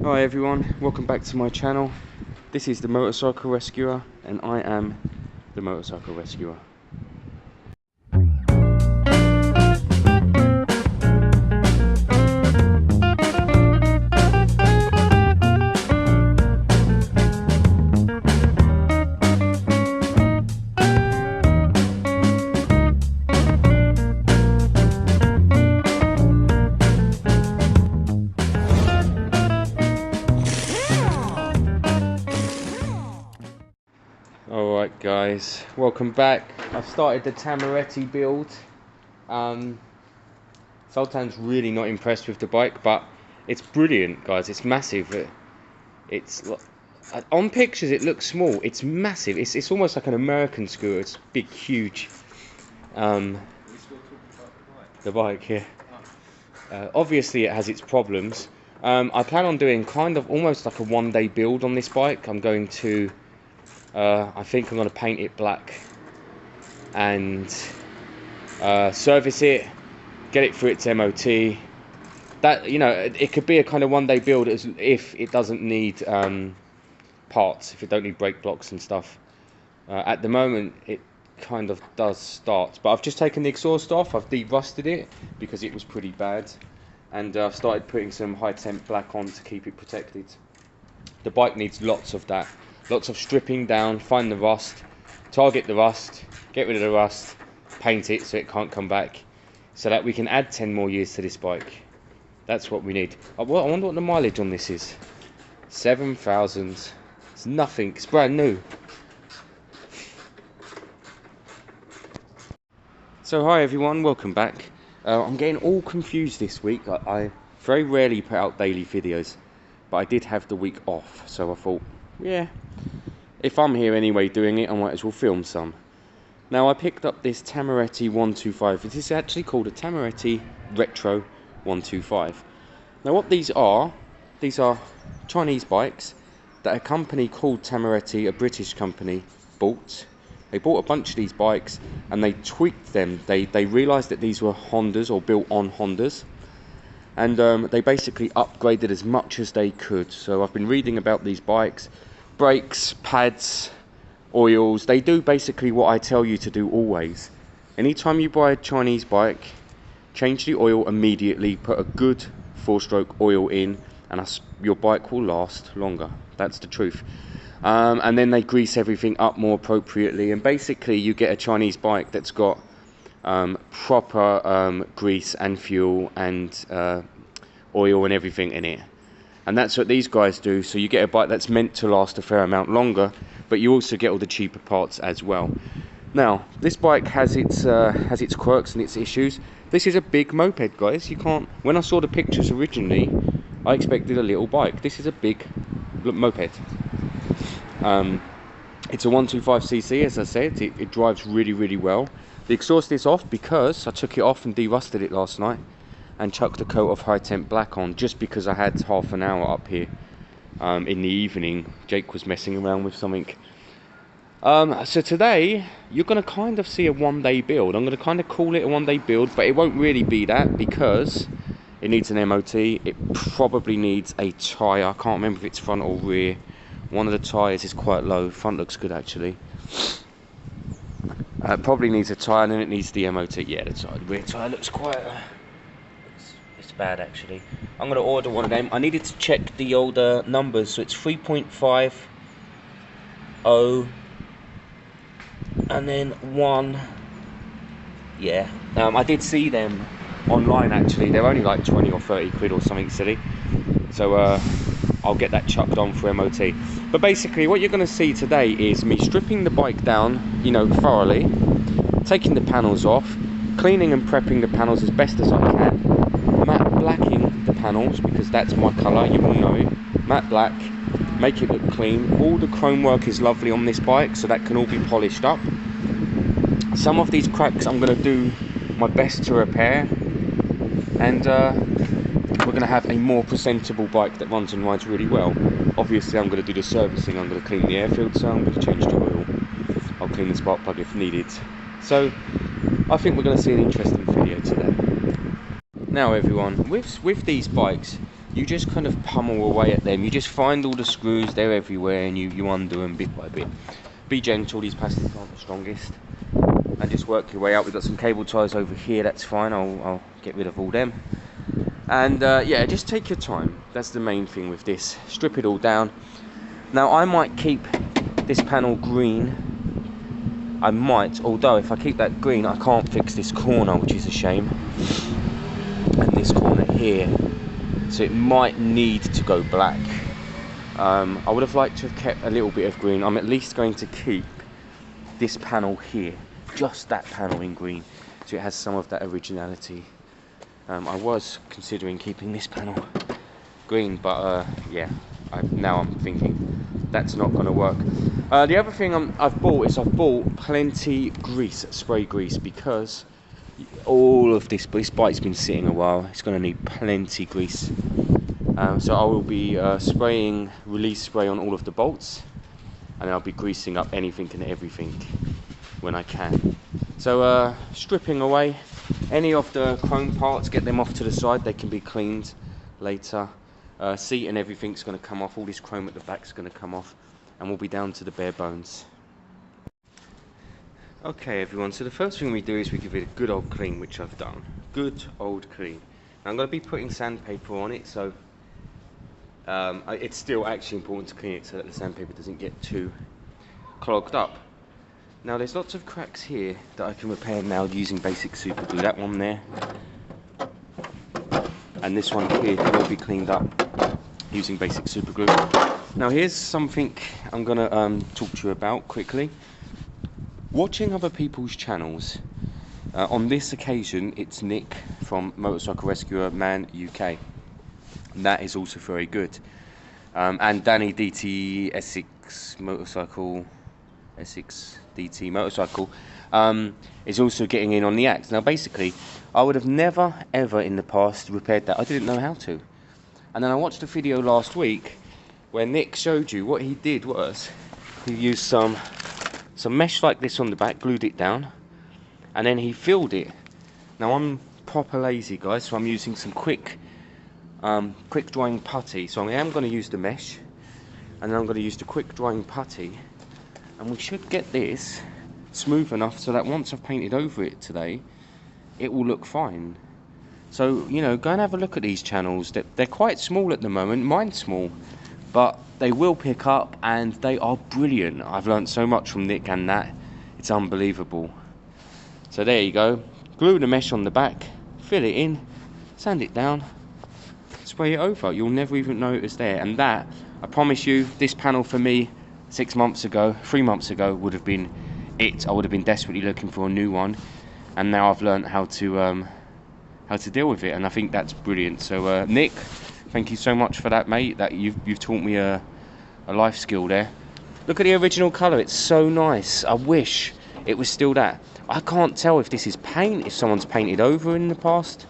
Hi everyone, welcome back to my channel. This is the Motorcycle Rescuer and I am the Motorcycle Rescuer. Alright guys, welcome back. I've started the Tamoretti build. Sultan's really not impressed with the bike, but it's brilliant guys, it's massive. It's on pictures it looks small, it's massive. It's almost like an American scooter, it's big, huge. The bike, yeah. Obviously it has its problems. I plan on doing kind of almost like a one-day build on this bike. I'm going to I think I'm going to paint it black and service it, get it for its MOT. That, you know, it could be a kind of one-day build as if it doesn't need parts, if it don't need brake blocks and stuff. At the moment it kind of does start, but I've just taken the exhaust off, I've de-rusted it because it was pretty bad, and I've started putting some high temp black on to keep it protected. The bike needs lots of that. Lots of stripping down, find the rust, target the rust, get rid of the rust, paint it so it can't come back, so that we can add 10 more years to this bike. That's what we need. I wonder what the mileage on this is. 7,000. It's nothing, it's brand new. So hi everyone, welcome back. I'm getting all confused this week. I very rarely put out daily videos, but I did have the week off, so I thought, yeah, if I'm here anyway doing it, I might as well film some. Now I picked up this Tamoretti 125. This is actually called a Tamoretti Retro 125. Now what these are Chinese bikes that a company called Tamoretti, a British company, bought. They bought a bunch of these bikes and they tweaked them. They realised that these were Hondas or built on Hondas. And they basically upgraded as much as they could. So I've been reading about these bikes. Brakes, pads, oils, they do basically what I tell you to do always. Anytime you buy a Chinese bike, change the oil immediately, put a good 4-stroke oil in, and your bike will last longer. That's the truth. And then they grease everything up more appropriately, and basically you get a Chinese bike that's got proper grease and fuel and oil and everything in it. And that's what these guys do. So you get a bike that's meant to last a fair amount longer, but you also get all the cheaper parts as well. Now this bike has its quirks and its issues. This is a big moped, guys. You can't. When I saw the pictures originally, I expected a little bike. This is a big moped. It's a 125cc, as I said. It drives really well. The exhaust is off because I took it off and de-rusted it last night and chucked a coat of high temp black on, just because I had half an hour up here in the evening. Jake was messing around with something. So today you're going to kind of see a one-day build. I'm going to kind of call it a one-day build, but it won't really be that because it needs an MOT. It probably needs a tyre. I can't remember if it's front or rear. One of the tyres is quite low. Front looks good actually. Probably needs a tyre, and then it needs the MOT. Yeah, the rear tyre looks quite it's bad actually. I'm going to order one of them. I needed to check the older numbers, so it's 3.50 and then 1. Yeah, I did see them online actually. They're only like 20 or 30 quid or something silly, so I'll get that chucked on for MOT. But basically what you're going to see today is me stripping the bike down, you know, thoroughly, taking the panels off, cleaning and prepping the panels as best as I can, matte blacking the panels because that's my colour, you all know it. Matte black, make it look clean. All the chrome work is lovely on this bike, so that can all be polished up. Some of these cracks I'm going to do my best to repair, and we're going to have a more presentable bike that runs and rides really well. Obviously I'm going to do the servicing. I'm going to clean the air filter, I'm going to change the oil, I'll clean the spark plug if needed. So I think we're going to see an interesting video today. Now everyone, with these bikes, you just kind of pummel away at them. You just find all the screws, they're everywhere, and you undo them bit by bit. Be gentle, these plastics aren't the strongest, and just work your way out. We've got some cable ties over here, that's fine, I'll get rid of all them. And yeah, just take your time, that's the main thing with this. Strip it all down. Now I might keep this panel green, I might, although if I keep that green I can't fix this corner, which is a shame, and this corner here, so it might need to go black. I would have liked to have kept a little bit of green. I'm at least going to keep this panel here, just that panel in green, so it has some of that originality. I was considering keeping this panel green, but yeah, now I'm thinking that's not going to work. The other thing I've bought plenty grease, spray grease, because all of this bike's been sitting a while. It's going to need plenty grease. So I will be spraying release spray on all of the bolts, and I'll be greasing up anything and everything when I can. So stripping away any of the chrome parts, get them off to the side, they can be cleaned later. Seat and everything's going to come off, all this chrome at the back's going to come off, and we'll be down to the bare bones. Okay everyone, so the first thing we do is we give it a good old clean, which I've done. Good old clean. Now I'm going to be putting sandpaper on it, so it's still actually important to clean it so that the sandpaper doesn't get too clogged up. Now there's lots of cracks here that I can repair now using basic super glue. That one there, and this one here can all be cleaned up using basic super glue. Now here's something I'm going to talk to you about quickly. Watching other people's channels, on this occasion it's Nick from Motorcycle Rescuer Man UK, and that is also very good, and Danny DT Essex Motorcycle, Essex DT Motorcycle, is also getting in on the act. Now basically I would have never ever in the past repaired that. I didn't know how to, and then I watched a video last week where Nick showed you what he did was he used some mesh like this on the back, glued it down, and then he filled it. Now I'm proper lazy guys, so I'm using some quick drying putty. So I am going to use the mesh, and then I'm going to use the quick drying putty, and we should get this smooth enough so that once I've painted over it today, it will look fine. So, you know, go and have a look at these channels. They're quite small at the moment, mine's small, but they will pick up, and they are brilliant. I've learned so much from Nick and that, it's unbelievable. So there you go, glue the mesh on the back, fill it in, sand it down, spray it over. You'll never even know it was there. And that, I promise you, this panel for me 3 months ago would have been it. I would have been desperately looking for a new one, and now I've learned how to deal with it, and I think that's brilliant. So Nick, thank you so much for that, mate. That you've taught me a life skill there. Look at the original colour, it's so nice. I wish it was still that. I can't tell if this is paint, if someone's painted over in the past,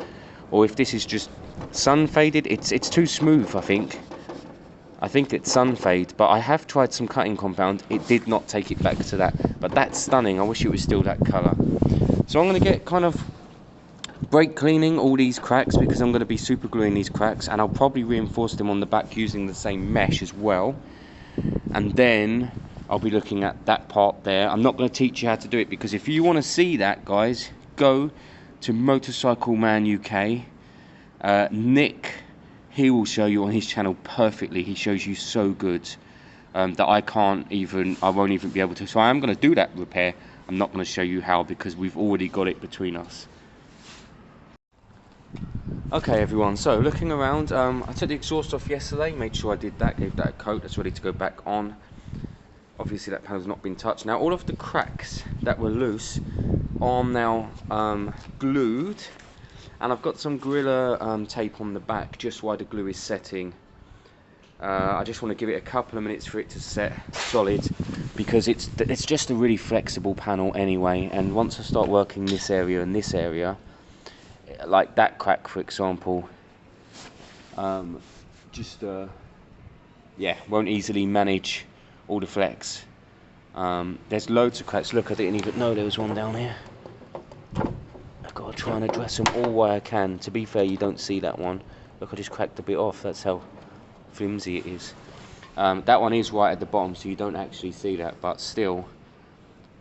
or if this is just sun faded. It's too smooth, I think. I think it's sun fade, but I have tried some cutting compound. It did not take it back to that, but that's stunning. I wish it was still that colour. So I'm going to get kind of brake cleaning all these cracks, because I'm going to be super gluing these cracks, and I'll probably reinforce them on the back using the same mesh as well. And then I'll be looking at that part there. I'm not going to teach you how to do it, because if you want to see that, guys, go to Motorcycle Man UK. Nick, he will show you on his channel perfectly. He shows you so good that I won't even be able to. So I am going to do that repair. I'm not going to show you how, because we've already got it between us. Okay everyone, so looking around, I took the exhaust off yesterday, made sure I did that, gave that a coat, that's ready to go back on. Obviously that panel's not been touched. Now all of the cracks that were loose are now glued, and I've got some Gorilla tape on the back just while the glue is setting. I just want to give it a couple of minutes for it to set solid, because it's just a really flexible panel anyway, and once I start working this area and this area, like that crack for example, yeah, won't easily manage all the flex. There's loads of cracks. Look, I didn't even know there was one down here. I've got to try and address them all where I can. To be fair, you don't see that one, Look, I just cracked a bit off. That's how flimsy it is. That one is right at the bottom, so you don't actually see that, but still,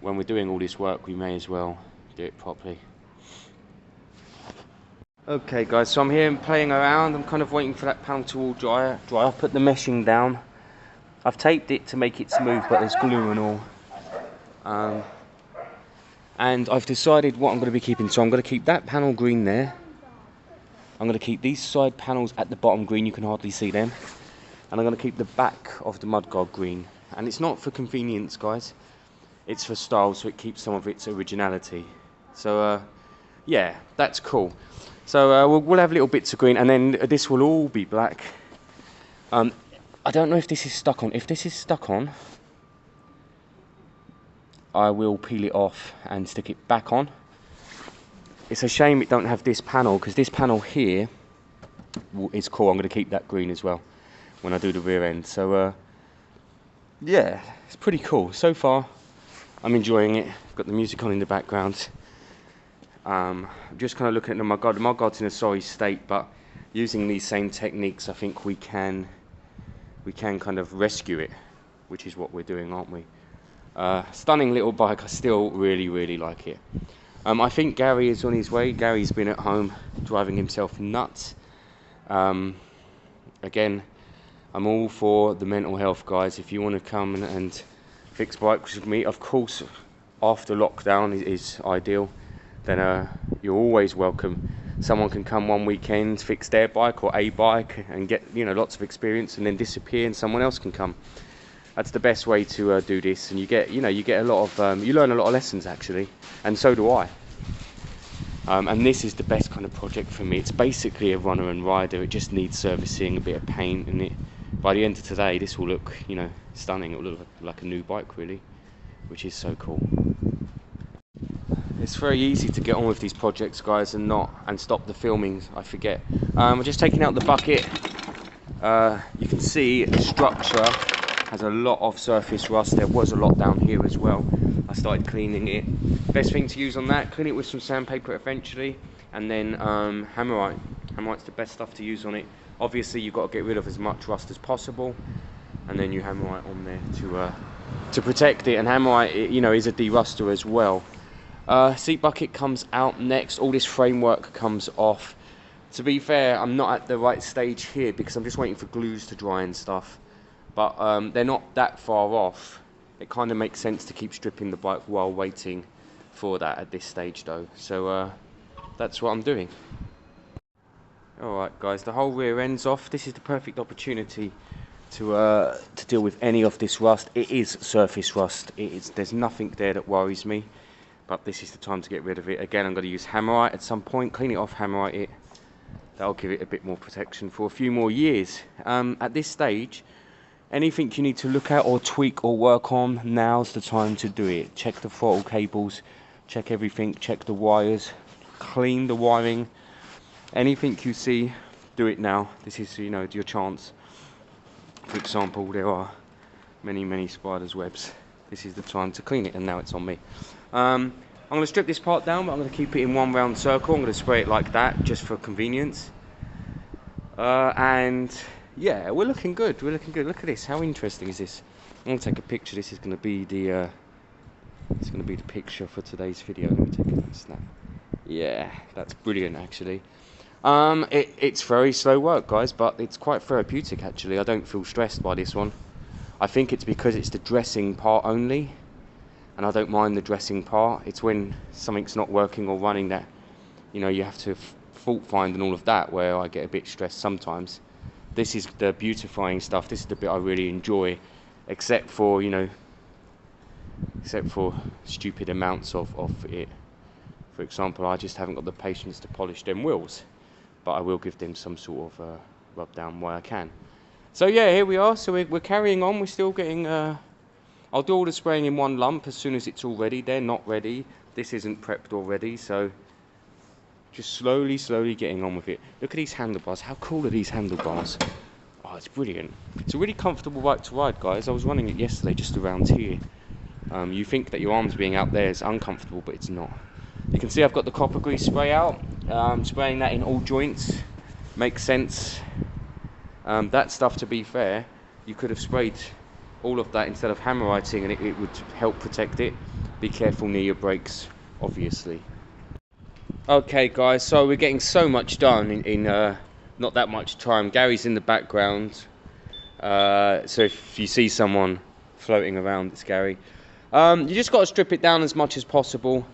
when we're doing all this work, we may as well do it properly. Okay guys, so I'm here and playing around. I'm kind of waiting for that panel to all dry. I've put the meshing down. I've taped it to make it smooth, but there's glue and all. And I've decided what I'm going to be keeping. So I'm going to keep that panel green there. I'm going to keep these side panels at the bottom green, you can hardly see them. And I'm going to keep the back of the mudguard green. And it's not for convenience, guys. It's for style, so it keeps some of its originality. So, yeah, that's cool. So we'll have little bits of green, and then this will all be black. I don't know if this is stuck on. If this is stuck on, I will peel it off and stick it back on. It's a shame it don't have this panel, because this panel here is cool. I'm going to keep that green as well when I do the rear end. So yeah, it's pretty cool. So far, I'm enjoying it. I've got the music on in the background. I'm just kind of looking at the mudguard. The mudguard's in a sorry state, but using these same techniques, I think we can kind of rescue it, which is what we're doing, aren't we? Stunning little bike. I still really like it. I think Gary is on his way. Gary's been at home driving himself nuts. Again, I'm all for the mental health, guys. If you want to come and fix bikes with me, of course, after lockdown is ideal, then you're always welcome. Someone can come one weekend, fix their bike or a bike, and get, you know, lots of experience, and then disappear, and someone else can come. That's the best way to do this, and you get a lot of, you learn a lot of lessons actually, and so do I. And this is the best kind of project for me. It's basically a runner and rider. It just needs servicing, a bit of paint, and by the end of today, this will look, you know, stunning. It will look like a new bike, really, which is so cool. It's very easy to get on with these projects, guys, and stop the filming. I forget. I'm just taking out the bucket. You can see the structure has a lot of surface rust. There was a lot down here as well. I started cleaning it. Best thing to use on that, clean it with some sandpaper eventually, and then hammerite. Hammerite's the best stuff to use on it. Obviously, you've got to get rid of as much rust as possible, and then you hammerite on there to protect it. And hammerite, you know, is a de-ruster as well. Seat bucket comes out next. All this framework comes off. To be fair, I'm not at the right stage here because I'm just waiting for glues to dry and stuff. But they're not that far off. It kind of makes sense to keep stripping the bike while waiting for that at this stage though. So that's what I'm doing. Alright guys, the whole rear end's off. This is the perfect opportunity to deal with any of this rust. It is surface rust. There's nothing there that worries me. But this is the time to get rid of it. Again, I'm going to use hammerite at some point. Clean it off, hammerite it. That'll give it a bit more protection for a few more years. At this stage, anything you need to look at or tweak or work on, now's the time to do it. Check the throttle cables, check everything, check the wires, clean the wiring. Anything you see, do it now. This is, you know, your chance. For example, there are many spiders' webs. This is the time to clean it, and now it's on me. I'm going to strip this part down, but I'm going to keep it in one round circle. I'm going to spray it like that, just for convenience. And yeah, we're looking good. We're looking good. Look at this. How interesting is this? I'm going to take a picture. This is going to be the picture for today's video. Let me take a snap. Yeah, that's brilliant, actually. It's very slow work, guys, but it's quite therapeutic, actually. I don't feel stressed by this one. I think it's because it's the dressing part only. And I don't mind the dressing part. It's when something's not working or running that, you know, you have to fault find and all of that, where I get a bit stressed sometimes. This is the beautifying stuff. This is the bit I really enjoy, except for, you know, stupid amounts of it. For example, I just haven't got the patience to polish them wheels, but I will give them some sort of rub down where I can. So yeah, here we are. So we're carrying on. We're still getting. I'll do all the spraying in one lump as soon as it's all ready. They're not ready. This isn't prepped already, so just slowly getting on with it. Look at these handlebars. How cool are these handlebars? Oh, it's brilliant. It's a really comfortable bike to ride, guys. I was running it yesterday just around here. You think that your arms being out there is uncomfortable, but it's not. You can see I've got the copper grease spray out. I'm spraying that in all joints. makes sense. That stuff, to be fair, you could have sprayed all of that instead of hammer writing, and it would help protect it. Be careful near your brakes, obviously. Okay guys, so we're getting so much done in not that much time. Gary's in the background, so if you see someone floating around, it's Gary. You just got to strip it down as much as possible.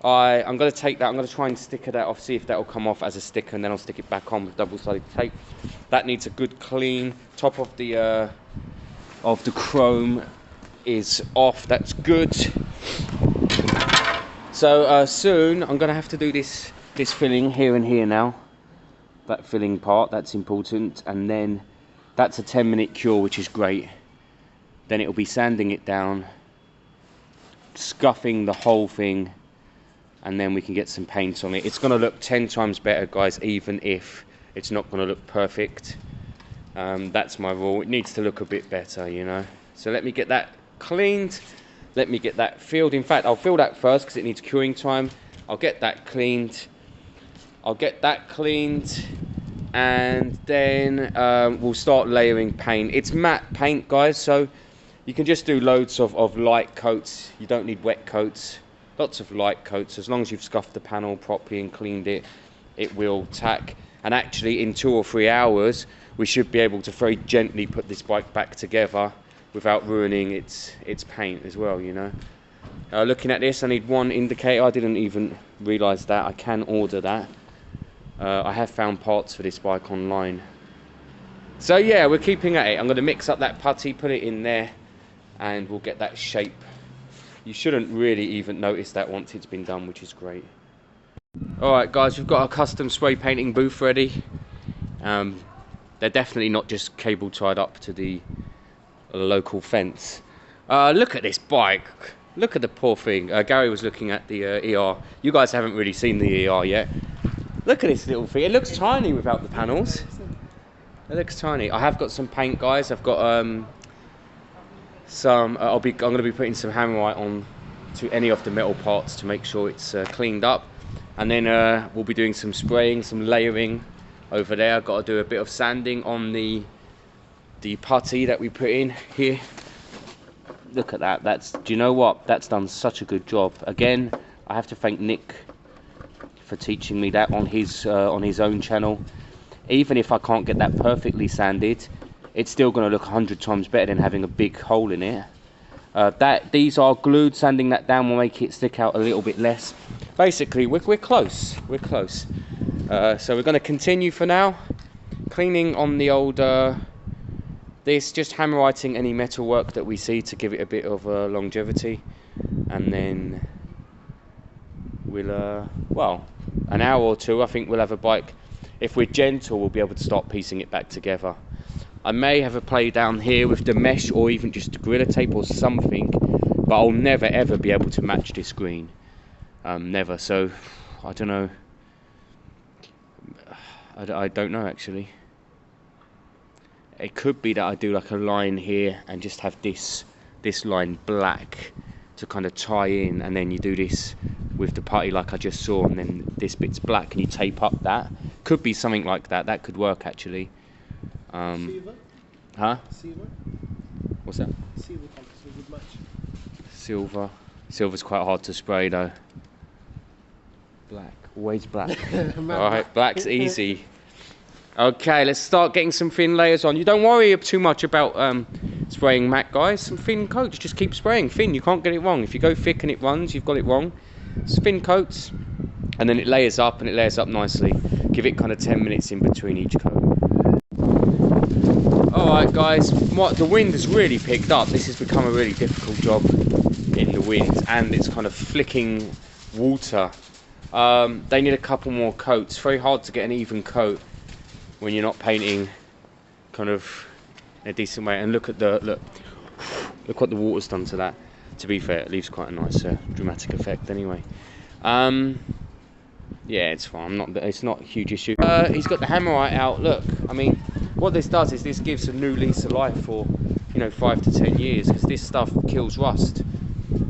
I'm going to take that, I'm going to try and sticker that off, see if that will come off as a sticker, and then I'll stick it back on with double-sided tape. That needs a good clean. Top of the chrome is off, that's good. So soon I'm going to have to do this filling here and here now. That filling part, that's important. And then that's a 10-minute cure, which is great. Then it'll be sanding it down, scuffing the whole thing, and then we can get some paint on it. It's going to look 10 times better, guys, even if it's not going to look perfect. That's my rule. It needs to look a bit better, you know. So let me get that cleaned. Let me get that filled. In fact, I'll fill that first because it needs curing time. I'll get that cleaned. And then we'll start layering paint. It's matte paint, guys, so you can just do loads of light coats. You don't need wet coats. Lots of light coats. As long as you've scuffed the panel properly and cleaned it, it will tack. And actually, in 2 or 3 hours, we should be able to very gently put this bike back together without ruining its paint as well, you know. Looking at this, I need one indicator. I didn't even realise that. I can order that. I have found parts for this bike online. So yeah, we're keeping at it. I'm going to mix up that putty, put it in there, and we'll get that shape. You shouldn't really even notice that once it's been done, which is great. Alright guys, we've got our custom spray painting booth ready. They're definitely not just cable tied up to the local fence. Look at this bike. Look at the poor thing. Gary was looking at the ER. You guys haven't really seen the ER yet. Look at this little thing. It looks tiny without the panels. It looks tiny. I have got some paint, guys. I've got some. I'm going to be putting some hammerite on to any of the metal parts to make sure it's cleaned up, and then we'll be doing some spraying, some layering over there. I've got to do a bit of sanding on the putty that we put in here. Look at that. Do you know what? That's done such a good job. Again, I have to thank Nick for teaching me that on his own channel. Even if I can't get that perfectly sanded, it's still going to look 100 times better than having a big hole in it. These are glued. Sanding that down will make it stick out a little bit less. Basically, we're close. We're close. So we're going to continue for now. Cleaning on the old this, just hammer writing any metal work that we see to give it a bit of longevity, and then we'll well, an hour or two, I think we'll have a bike. If we're gentle, we'll be able to start piecing it back together. I may have a play down here with the mesh, or even just Gorilla Tape or something, but I'll never ever be able to match this green. Never. So I don't know. I don't know actually. It could be that I do like a line here and just have this line black to kind of tie in, and then you do this with the putty like I just saw, and then this bit's black and you tape up that. Could be something like that. That could work actually. Silver? Huh? Silver? What's that? Silver would match. Silver. Silver's quite hard to spray though. Black. Always black. Alright, black's easy. Okay, let's start getting some thin layers on. You don't worry too much about spraying matte, guys. Some thin coats, just keep spraying thin. You can't get it wrong. If you go thick and it runs, you've got it wrong. It's thin coats, and then it layers up, and it layers up nicely. Give it kind of 10 minutes in between each coat. Alright guys, the wind has really picked up. This has become a really difficult job in the wind, and it's kind of flicking water. They need a couple more coats. Very hard to get an even coat when you're not painting kind of in a decent way. And look what the water's done to that. To be fair, it leaves quite a nice dramatic effect anyway. Yeah, it's fine. It's not a huge issue. He's got the hammerite out. Look, I mean, what this does is this gives a new lease of life for, you know, 5 to 10 years, because this stuff kills rust.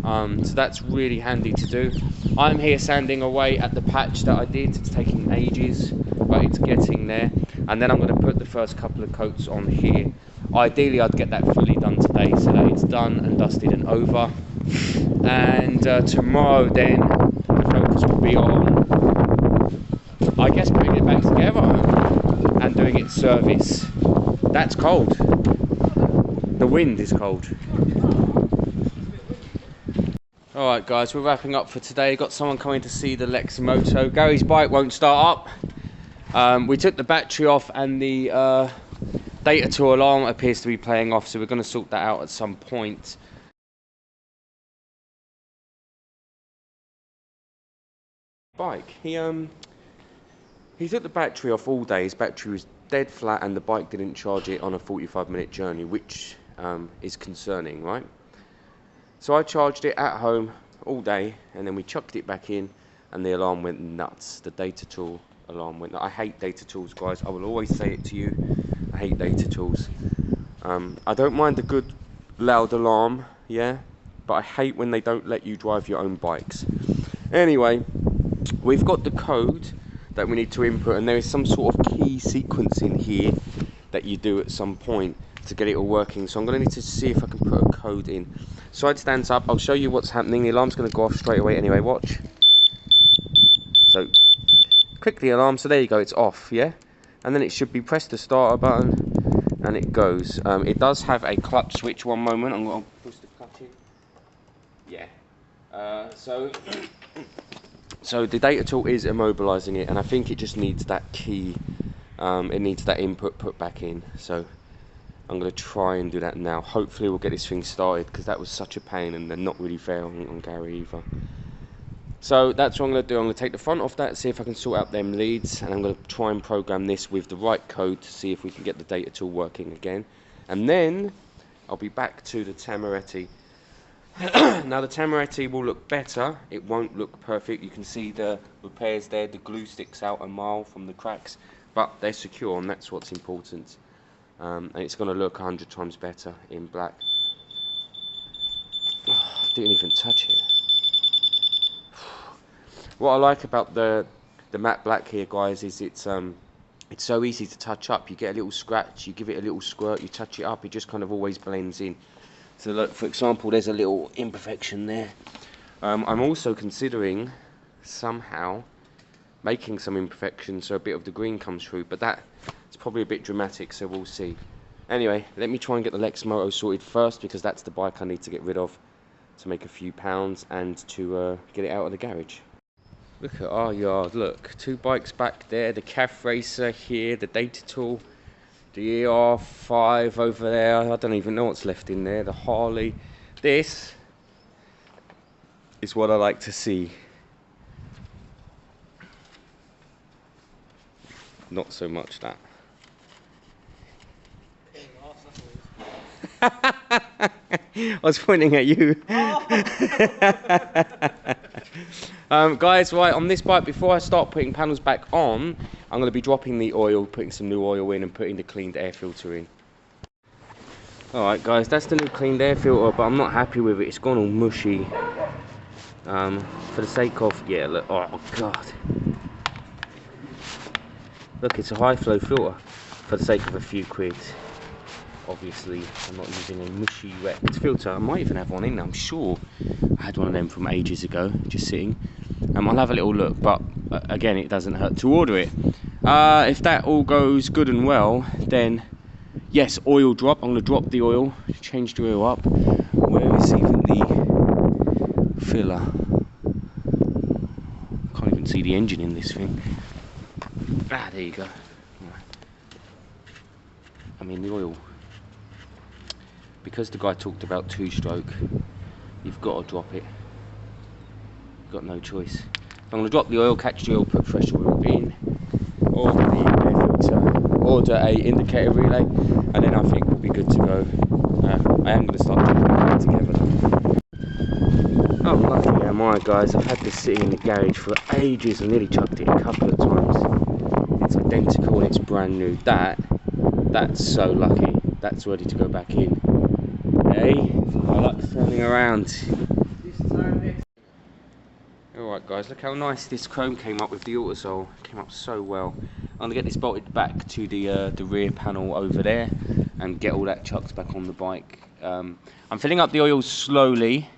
So that's really handy to do. I'm here sanding away at the patch that I did. It's taking ages. but it's getting there. And then I'm going to put the first couple of coats on here. Ideally I'd get that fully done today so that it's done and dusted and over. And tomorrow then the focus will be on, I guess, putting it back together and doing its service. That's cold. The wind is cold. Alright guys, we're wrapping up for today. Got someone coming to see the Leximoto. Gary's bike won't start up. We took the battery off and the data tool alarm appears to be playing off, so we're going to sort that out at some point. Bike. He took the battery off all day. His battery was dead flat and the bike didn't charge it on a 45-minute journey, which is concerning, right? So I charged it at home all day and then we chucked it back in and the alarm went nuts. The data tool alarm went nuts. I hate data tools, guys. I will always say it to you. I hate data tools. I don't mind a good loud alarm, yeah, but I hate when they don't let you drive your own bikes. Anyway, we've got the code that we need to input and there is some sort of key sequence in here that you do at some point to get it all working. So I'm going to need to see if I can put a code in. Side stands up. I'll show you what's happening. The alarm's going to go off straight away anyway. Watch. So click the alarm. So there you go. It's off. Yeah. And then it should be press the starter button and it goes. It does have a clutch switch. One moment. I'm going to push the clutch in. Yeah. So the data tool is immobilizing it, and I think it just needs that key. It needs that input put back in. So I'm going to try and do that now. Hopefully we'll get this thing started, because that was such a pain and they're not really fair on Gary either. So that's what I'm going to do. I'm going to take the front off that, see if I can sort out them leads, and I'm going to try and program this with the right code to see if we can get the data tool working again. And then I'll be back to the tamoretti. Now the tamoretti will look better. It won't look perfect. You can see the repairs there. The glue sticks out a mile from the cracks, but they're secure and that's what's important. And it's going to look 100 times better in black. Oh, I didn't even touch it. What I like about the matte black here, guys, is it's so easy to touch up. You get a little scratch, you give it a little squirt, you touch it up, it just kind of always blends in. So look, for example, there's a little imperfection there. I'm also considering somehow making some imperfections so a bit of the green comes through, but that it's probably a bit dramatic, so we'll see. Anyway, let me try and get the Leximoto sorted first, because that's the bike I need to get rid of to make a few pounds and to get it out of the garage. Look at our yard, look, 2 bikes back there, the calf racer here, the data tool, the ER5 over there, I don't even know what's left in there, the Harley. This is what I like to see. Not so much that. I was pointing at you. Guys, right, on this bike, before I start putting panels back on, I'm going to be dropping the oil, putting some new oil in and putting the cleaned air filter in. Alright guys, that's the new cleaned air filter, but I'm not happy with it. It's gone all mushy. For the sake of, yeah, look, oh god. Look, it's a high flow filter. For the sake of a few quid. Obviously, I'm not using a mushy wet filter. I might even have one in there, I'm sure. I had one of them from ages ago, just sitting. I'll have a little look, but again, it doesn't hurt to order it. If that all goes good and well, then yes, oil drop. I'm going to drop the oil, change the oil up. Where is even the filler? Can't even see the engine in this thing. Ah, there you go. I mean, the oil. Because the guy talked about 2-stroke, you've got to drop it. You've got no choice. I'm going to drop the oil, catch the oil, put fresh oil in, order the air filter, order a indicator relay, and then I think we'll be good to go. I am going to start putting it together. Oh, lucky am I, guys. I've had this sitting in the garage for ages. I nearly chucked it a couple of times. It's identical and it's brand new. That's so lucky. That's ready to go back in. Hey, my luck's turning around. Right guys, look how nice this chrome came up with the autosole. Came up so well. I'm gonna get this bolted back to the rear panel over there and get all that chucked back on the bike. I'm filling up the oil slowly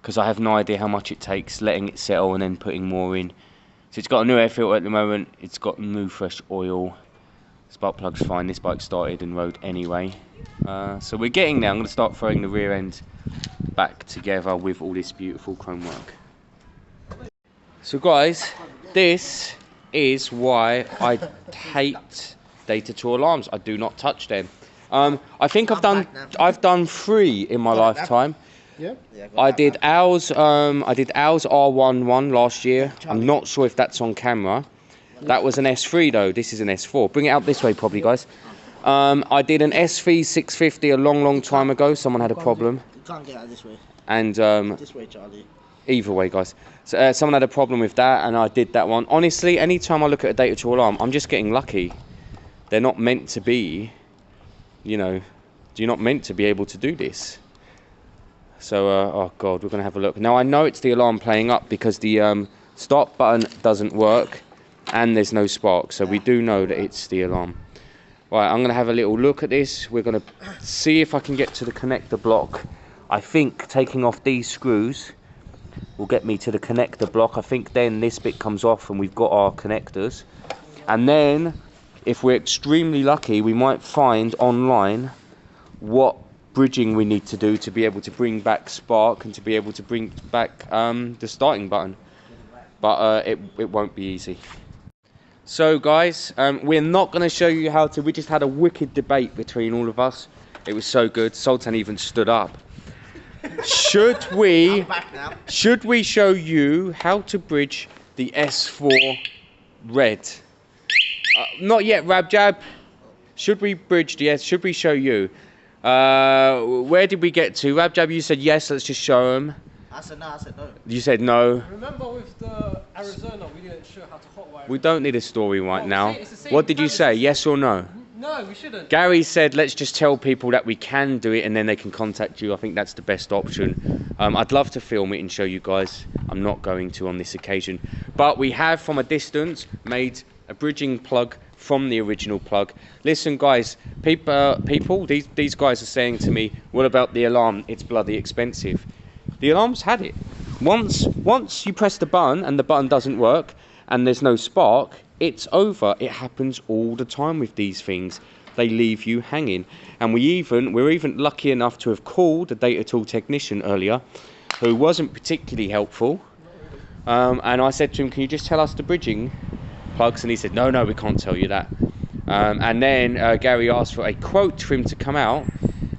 because I have no idea how much it takes, letting it settle and then putting more in. So it's got a new air filter at the moment, it's got new fresh oil. Spark plug's fine, this bike started and rode anyway. So we're getting there. I'm going to start throwing the rear end back together with all this beautiful chrome work. So guys, this is why I hate Data 2 alarms. I do not touch them. I think I've done 3 in my lifetime. Yeah. I did ours R11 last year. I'm not sure if that's on camera. That was an S3 though. This is an S4. Bring it out this way probably, guys. I did an SV 650 a long time ago. Someone had a problem. You can't get out this way. And This way, Charlie. either way, guys. So someone had a problem with that, and I did that one. Honestly, anytime I look at a Data 2 alarm, I'm just getting lucky. They're not meant to be, you know, you're not meant to be able to do this. So, oh God, we're going to have a look. Now, I know it's the alarm playing up because the stop button doesn't work and there's no spark. So we do know that it's the alarm. Right, I'm going to have a little look at this. We're going to see if I can get to the connector block. I think taking off these screws will get me to the connector block. I think then this bit comes off and we've got our connectors. And then, if we're extremely lucky, we might find online what bridging we need to do to be able to bring back spark and to be able to bring back the starting button. But it won't be easy. So guys, we're not going to show you how to. We just had a wicked debate between all of us. It was so good. Sultan even stood up. Should we show you how to bridge the S4 red? Not yet, RabJab. Should we bridge the S? Should we show you? Where did we get to? RabJab, you said yes, let's just show them. I said no, I said no. You said no. Remember with the Arizona, we didn't show how to hotwire. We don't need a story right now. It's the same What did you say, yes or no? No, we shouldn't. Gary said let's just tell people that we can do it and then they can contact you. I think that's the best option. I'd love to film it and show you guys. I'm not going to on this occasion. But we have from a distance made a bridging plug from the original plug. Listen guys, people, these guys are saying to me, what about the alarm? It's bloody expensive. The alarm's had it. Once you press the button and the button doesn't work and there's no spark, it's over. It happens all the time with these things. They leave you hanging. And we're even lucky enough to have called a Data Tool technician earlier who wasn't particularly helpful. And I said to him, can you just tell us the bridging plugs? And he said, no, we can't tell you that. And then Gary asked for a quote for him to come out.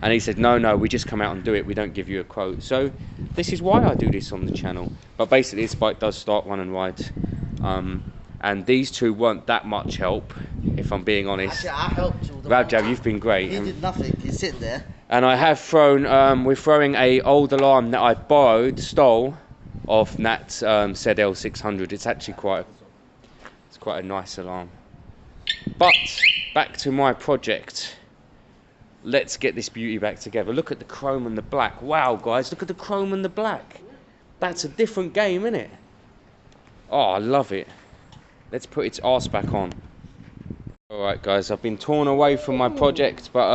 And he said, no, we just come out and do it. We don't give you a quote. So this is why I do this on the channel. But basically, this bike does start, run and ride. And these two weren't that much help, if I'm being honest. Actually, I helped you. RabJab, you've been great. He did nothing. He's sitting there. And I have thrown, we're throwing a old alarm that I stole off Nat's ZL 600. It's actually quite a nice alarm. But back to my project. Let's get this beauty back together. Look at the chrome and the black. Wow, guys, look at the chrome and the black. That's a different game, isn't it? Oh, I love it. Let's put its arse back on. Alright, guys, I've been torn away from my project, but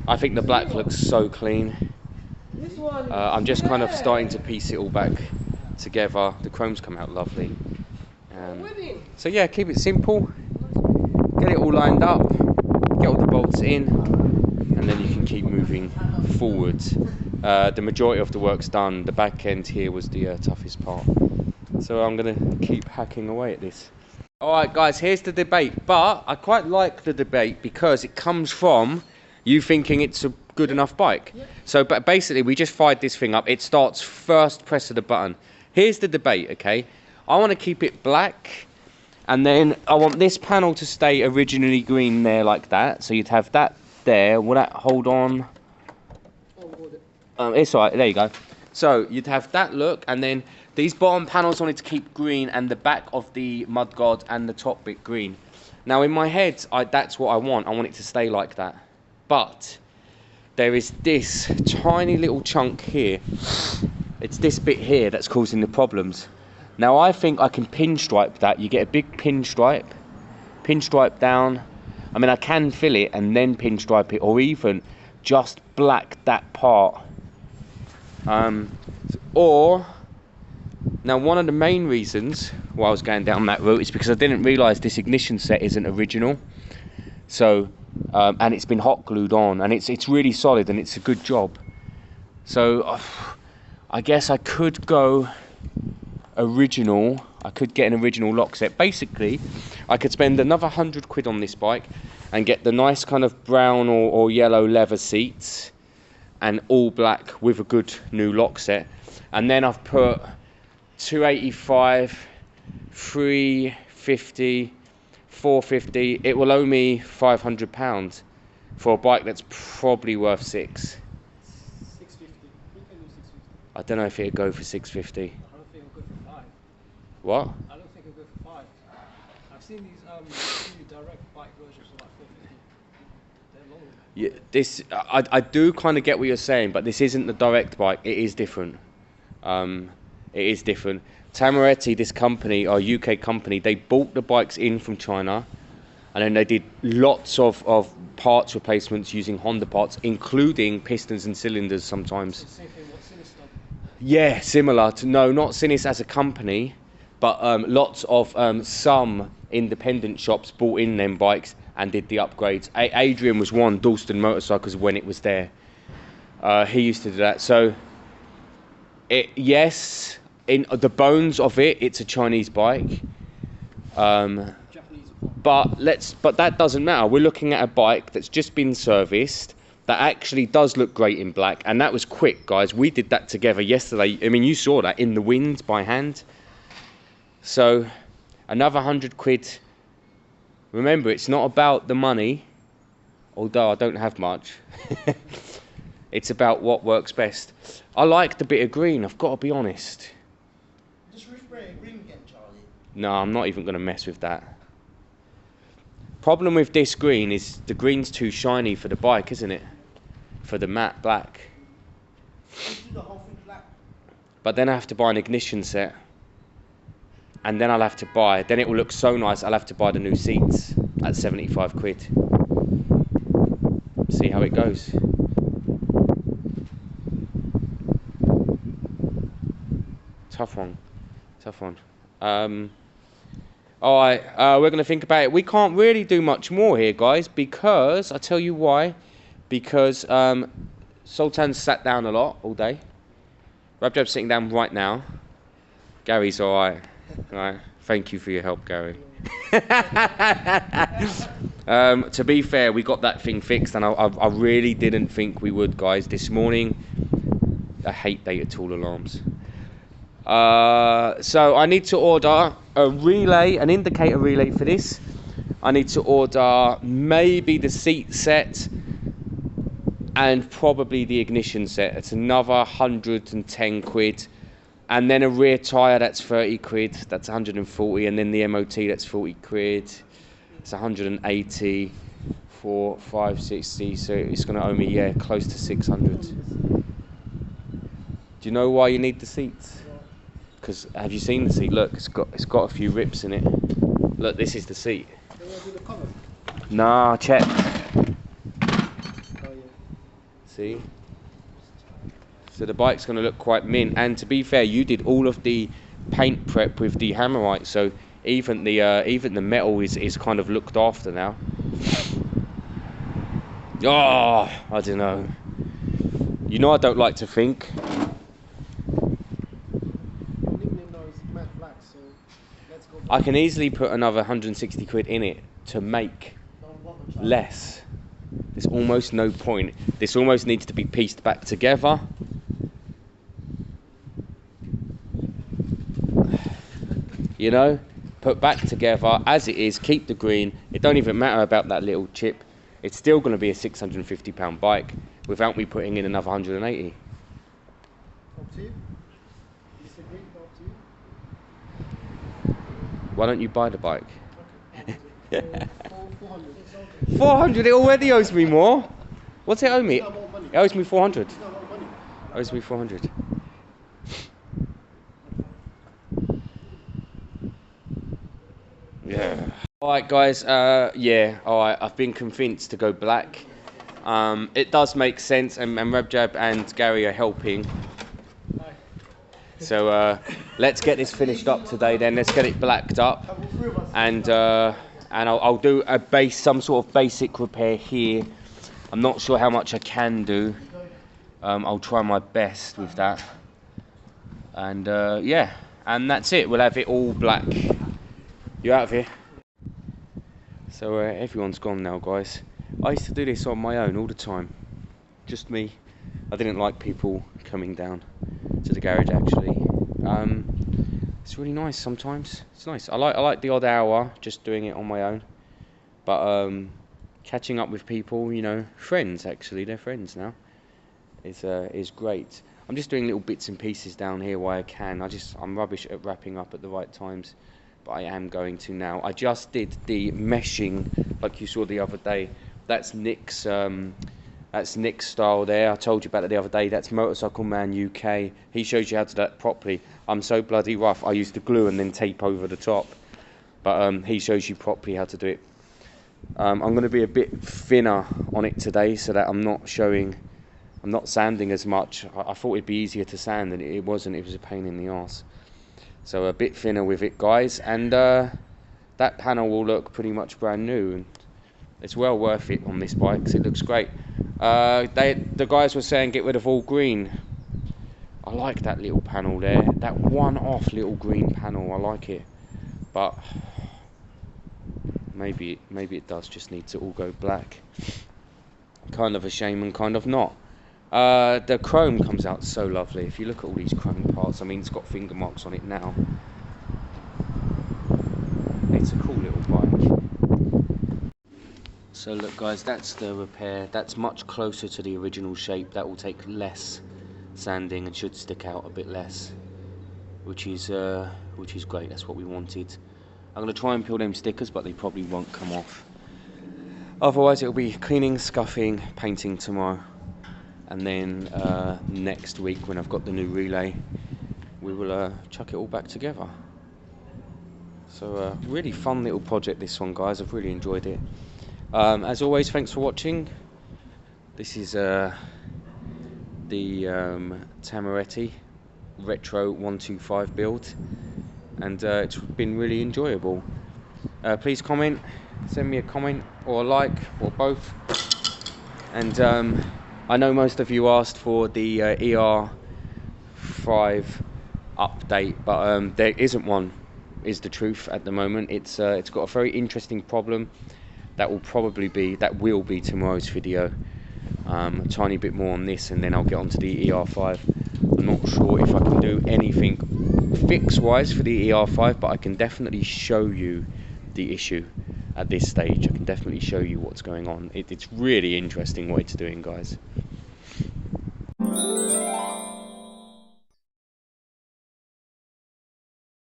I think the black looks so clean. I'm just kind of starting to piece it all back together. The chrome's come out lovely. So yeah, keep it simple. Get it all lined up. Get all the bolts in. And then you can keep moving forwards. The majority of the work's done. The back end here was the toughest part. So I'm going to keep hacking away at this. Alright guys, here's the debate. But I quite like the debate because it comes from you thinking it's a good enough bike. So but basically we just fired this thing up. It starts first press of the button. Here's the debate, okay? I want to keep it black. And then I want this panel to stay originally green there like that. So you'd have that there. Will that hold on? It's alright, there you go. So you'd have that look, and then these bottom panels wanted to keep green, and the back of the mudguard and the top bit green. Now in my head, that's what I want. I want it to stay like that. But there is this tiny little chunk here. It's this bit here that's causing the problems. Now I think I can pinstripe that. You get a big pinstripe down. I mean, I can fill it and then pinstripe it, or even just black that part. Or, now one of the main reasons why I was going down that route is because I didn't realise this ignition set isn't original. So, and it's been hot glued on, and it's really solid, and it's a good job. So, I guess I could go original. I could get an original lock set. Basically, I could spend another 100 quid on this bike and get the nice kind of brown or yellow leather seats and all black with a good new lock set. And then I've put 285, 350, 450. It will owe me £500 for a bike that's probably worth 6. 650. We can do 650. I don't know if it'd go for 650. I don't think it'll go for 5. What? I don't think it'll go for 5. I've seen these new direct bike versions for like 450. They're long. Yeah, this I do kind of get what you're saying, but this isn't the direct bike. It is different. It is different. Tamoretti, this company, our UK company, they bought the bikes in from China, and then they did lots of parts replacements using Honda parts, including pistons and cylinders sometimes. It's the same thing what Sinis done. Yeah, similar to, no, not Sinis as a company, but lots of some independent shops bought in them bikes and did the upgrades. Adrian was one, Dalston Motorcycles, when it was there. He used to do that. So, yes, in the bones of it, it's a Chinese bike. Japanese. But that doesn't matter. We're looking at a bike that's just been serviced, that actually does look great in black, and that was quick, guys. We did that together yesterday. I mean, you saw that in the wind by hand. So, another 100 quid. Remember, it's not about the money, although I don't have much. It's about what works best. I like the bit of green, I've got to be honest. Just respray green again, Charlie. No, I'm not even going to mess with that. Problem with this green is the green's too shiny for the bike, isn't it? For the matte black. Just do the whole thing black. But then I have to buy an ignition set. And then I'll have to buy, then it will look so nice, I'll have to buy the new seats at 75 quid. See how it goes. Tough one. Alright, we're going to think about it. We can't really do much more here, guys, because, I'll tell you why. Because Sultan's sat down a lot all day. RabJab's sitting down right now. Gary's alright. Right. Thank you for your help, Gary. To be fair, we got that thing fixed, and I really didn't think we would, guys. This morning, I hate data tool alarms. So I need to order a relay, an indicator relay for this. I need to order maybe the seat set and probably the ignition set. It's another 110 quid. And then a rear tyre, that's 30 quid, that's 140, and then the MOT, that's 40 quid, it's 180, 4, 5, 60, so it's going to owe me, yeah, close to 600. Do you know why you need the seats? Because, have you seen the seat? Look, it's got a few rips in it. Look, this is the seat. Nah, check. See? So the bike's going to look quite mint, and to be fair, you did all of the paint prep with the Hammerite, so even the metal is kind of looked after now. Oh, I don't know. You know I don't like to think. I can easily put another 160 quid in it to make less. There's almost no point. This almost needs to be pieced back together. You know, put back together as it is, keep the green. It don't even matter about that little chip. It's still going to be a £650 bike without me putting in another 180. Up to you. Disagree, up to you. Why don't you buy the bike? Okay. 400. 400, it already owes me more. What's it owe me? It's not more money. It owes me 400. It's not more money. It owes me 400. Alright guys, yeah, alright, I've been convinced to go black. It does make sense, and RabJab and Gary are helping. Hi. So let's get this finished up today then, let's get it blacked up. And I'll do some sort of basic repair here. I'm not sure how much I can do. I'll try my best with that. And yeah, and that's it, we'll have it all black. You out of here? So everyone's gone now, guys. I used to do this on my own all the time, just me. I didn't like people coming down to the garage actually. It's really nice sometimes. It's nice. I like the odd hour just doing it on my own, but catching up with people, you know, friends actually, they're friends now, is great. I'm just doing little bits and pieces down here while I can. I'm rubbish at wrapping up at the right times, but I am going to now. I just did the meshing like you saw the other day. That's Nick's style there. I told you about it the other day. That's Motorcycle Man UK. He shows you how to do that properly. I'm so bloody rough. I used to glue and then tape over the top, but he shows you properly how to do it. I'm going to be a bit thinner on it today so that I'm not sanding as much. I thought it'd be easier to sand, and it wasn't. It was a pain in the arse. So a bit thinner with it, guys, and that panel will look pretty much brand new, and it's well worth it on this bike because it looks great. The guys were saying get rid of all green. I like that little panel there, that one-off little green panel. I like it, but maybe it does just need to all go black. Kind of a shame and kind of not. The chrome comes out so lovely. If you look at all these chrome parts, I mean, it's got finger marks on it now. It's a cool little bike. So look guys, that's the repair. That's much closer to the original shape. That will take less sanding and should stick out a bit less, which is great. That's what we wanted. I'm going to try and peel them stickers, but they probably won't come off. Otherwise it'll be cleaning, scuffing, painting tomorrow. And then next week, when I've got the new relay, we will chuck it all back together. So really fun little project, this one, guys. I've really enjoyed it. As always, thanks for watching. This is the Tamoretti Retro 125 build, and it's been really enjoyable. Please comment, send me a comment or a like, or both. And I know most of you asked for the ER5 update, but there isn't one, is the truth at the moment. It's got a very interesting problem that will be tomorrow's video. A tiny bit more on this, and then I'll get onto the ER5. I'm not sure if I can do anything fix-wise for the ER5, but I can definitely show you the issue at this stage. I can definitely show you what's going on. It's really interesting what it's doing, guys.